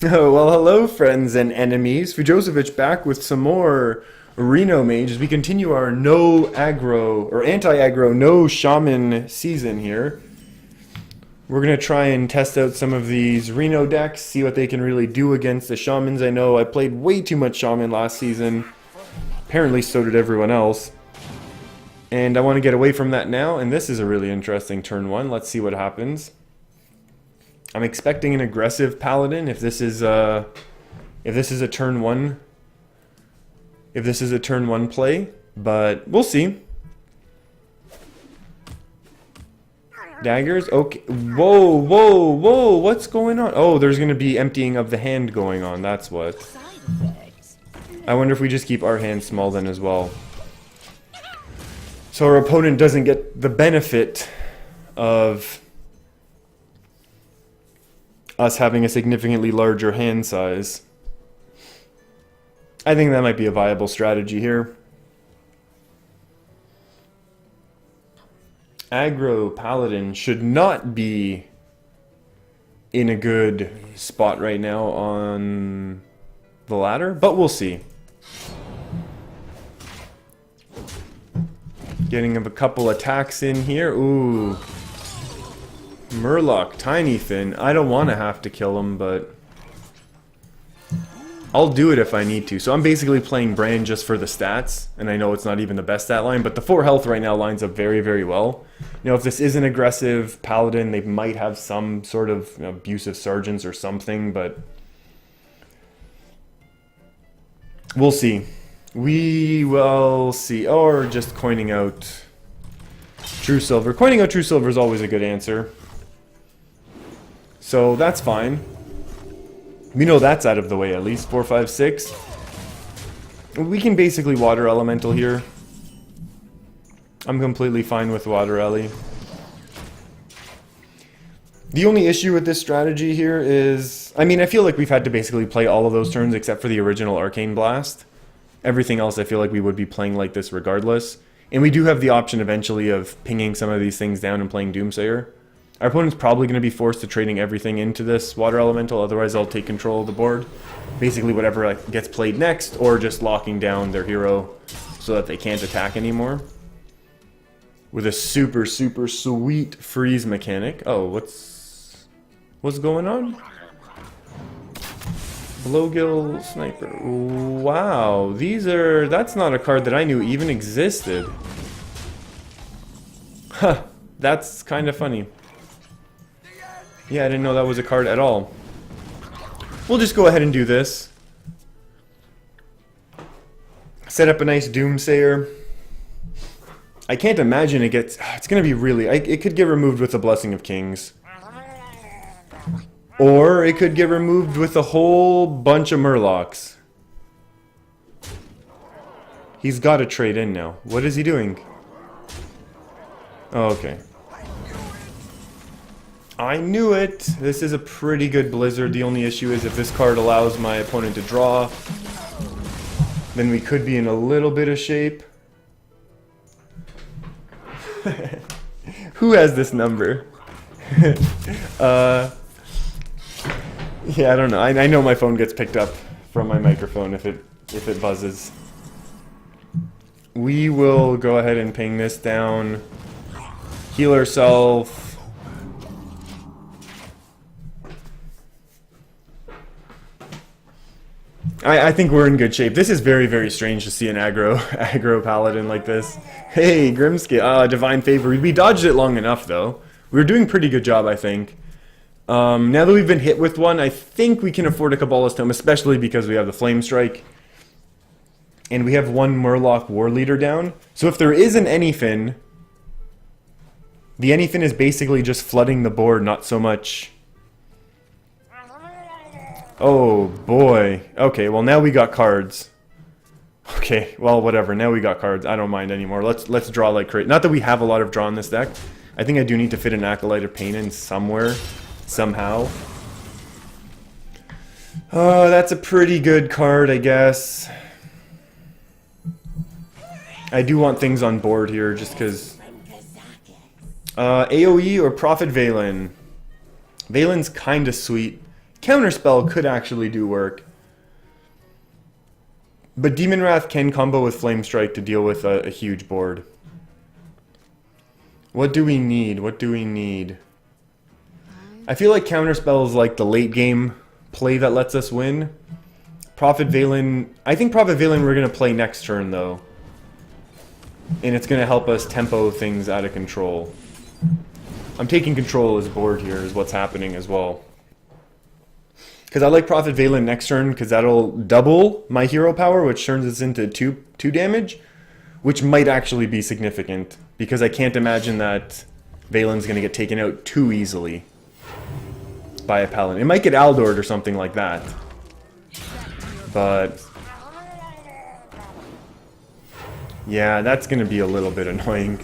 Oh, well, hello, friends and enemies. Fujosevic back with some more Reno Mage as we continue our no aggro, or anti-aggro, no shaman season here. We're going to try and test out some of these Reno decks, see what they can really do against the shamans. I know I played way too much shaman last season. Apparently so did everyone else. And I want to get away from that now, and this is a really interesting turn one. Let's see what happens. I'm expecting an aggressive Paladin if this is a turn one play, but we'll see. Daggers? Okay. Whoa, whoa, whoa, what's going on? Oh, there's gonna be emptying of the hand going on, that's what. I wonder if we just keep our hand small then as well. So our opponent doesn't get the benefit of us having a significantly larger hand size. I think that might be a viable strategy here. Aggro Paladin should not be in a good spot right now on the ladder, but we'll see. Getting a couple attacks in here. Ooh. Murloc, Tiny Fin. I don't want to have to kill him, but I'll do it if I need to. So I'm basically playing Brand just for the stats, and I know it's not even the best stat line, but the 4 health right now lines up very, very well. You know, if this is an aggressive Paladin, they might have some sort of abusive Sergeants or something, but we'll see. We will see. Or just coining out True Silver. Coining out True Silver is always a good answer. So that's fine. We know that's out of the way at least. 4, 5, 6. We can basically Water Elemental here. I'm completely fine with Water Ele. The only issue with this strategy here is, I mean, I feel like we've had to basically play all of those turns except for the original Arcane Blast. Everything else I feel like we would be playing like this regardless. And we do have the option eventually of pinging some of these things down and playing Doomsayer. Our opponent's probably going to be forced to trading everything into this Water Elemental, otherwise I'll take control of the board. Basically whatever gets played next, or just locking down their hero so that they can't attack anymore. With a super, super sweet freeze mechanic. Oh, what's going on? Blowgill Sniper. Wow, that's not a card that I knew even existed. Huh, that's kind of funny. Yeah, I didn't know that was a card at all. We'll just go ahead and do this. Set up a nice Doomsayer. I can't imagine it's gonna be really, it could get removed with the Blessing of Kings. Or it could get removed with a whole bunch of Murlocs. He's got to trade in now. What is he doing? Oh, okay. I knew it! This is a pretty good Blizzard. The only issue is if this card allows my opponent to draw, then we could be in a little bit of shape. Who has this number? Yeah, I don't know. I know my phone gets picked up from my microphone if it buzzes. We will go ahead and ping this down. Heal ourselves. I think we're in good shape. This is very, very strange to see an aggro Paladin like this. Hey, Grimsky. Divine Favor. We dodged it long enough, though. We were doing a pretty good job, I think. Now that we've been hit with one, I think we can afford a Kabbalah's Tome, especially because we have the Flame Strike. And we have one Murloc War Leader down. So if there is an Anyfin, the Anyfin is basically just flooding the board, not so much... Oh boy. Okay, well now we got cards. Okay, well whatever. Now we got cards. I don't mind anymore. Let's draw like crazy. Not that we have a lot of draw in this deck. I think I do need to fit an Acolyte of Pain in somewhere, somehow. Oh, that's a pretty good card, I guess. I do want things on board here, just because. AoE or Prophet Valen. Valen's kind of sweet. Counterspell could actually do work. But Demon Wrath can combo with Flame Strike to deal with a huge board. What do we need? What do we need? I feel like Counterspell is like the late game play that lets us win. Prophet Valen... I think Prophet Valen we're going to play next turn, though. And it's going to help us tempo things out of control. I'm taking control of this board here is what's happening as well. Because I like Prophet Valen next turn because that'll double my hero power, which turns us into 2 damage, which might actually be significant. Because I can't imagine that Valen's going to get taken out too easily by a Paladin. It might get Aldored or something like that. But yeah, that's going to be a little bit annoying.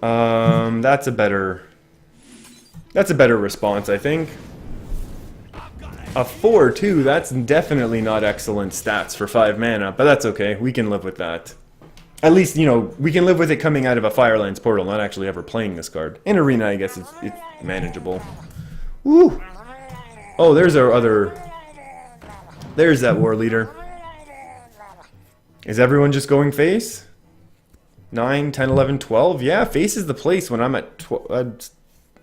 That's a better response, I think. A 4 too, that's definitely not excellent stats for 5 mana, but that's okay. We can live with that. At least, you know, we can live with it coming out of a Firelands portal, not actually ever playing this card. In Arena, I guess it's manageable. Woo! Oh, there's our other... There's that war leader. Is everyone just going face? 9, 10, 11, 12? Yeah, face is the place when I'm at 12.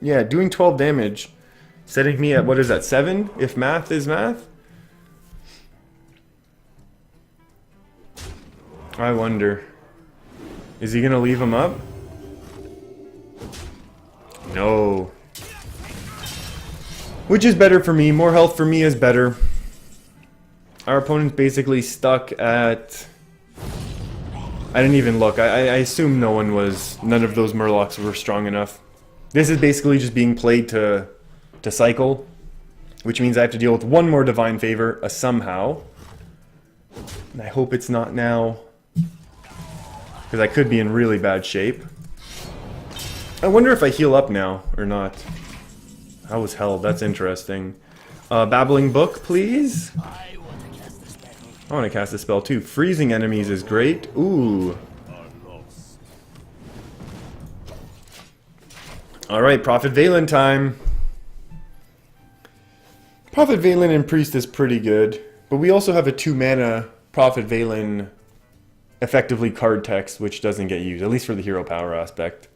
Yeah, doing 12 damage. Setting me at, what is that, 7? If math is math? I wonder. Is he going to leave him up? No. Which is better for me. More health for me is better. Our opponent's basically stuck at... I didn't even look. I assume none of those Murlocs were strong enough. This is basically just being played to cycle, which means I have to deal with one more Divine Favor somehow. And I hope it's not now, because I could be in really bad shape. I wonder if I heal up now or not. I was held. That's interesting. Babbling Book, please. I want to cast a spell too. Freezing enemies is great. Ooh. Alright, Prophet Valen time. Prophet Valen and Priest is pretty good. But we also have a 2-mana Prophet Valen effectively card text, which doesn't get used, at least for the hero power aspect.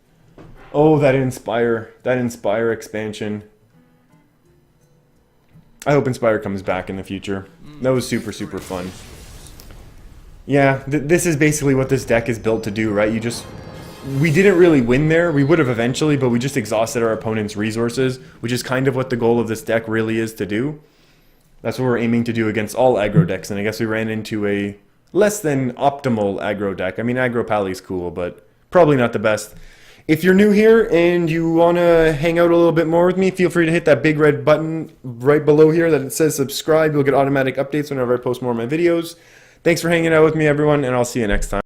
Oh, that Inspire expansion. I hope Inspire comes back in the future. That was super, super fun. Yeah, this is basically what this deck is built to do, right? We didn't really win there. We would have eventually, but we just exhausted our opponent's resources, which is kind of what the goal of this deck really is to do. That's what we're aiming to do against all aggro decks, and I guess we ran into a less than optimal aggro deck. I mean, aggro Pally's cool, but probably not the best. If you're new here and you want to hang out a little bit more with me, feel free to hit that big red button right below here that it says subscribe. You'll get automatic updates whenever I post more of my videos. Thanks for hanging out with me, everyone, and I'll see you next time.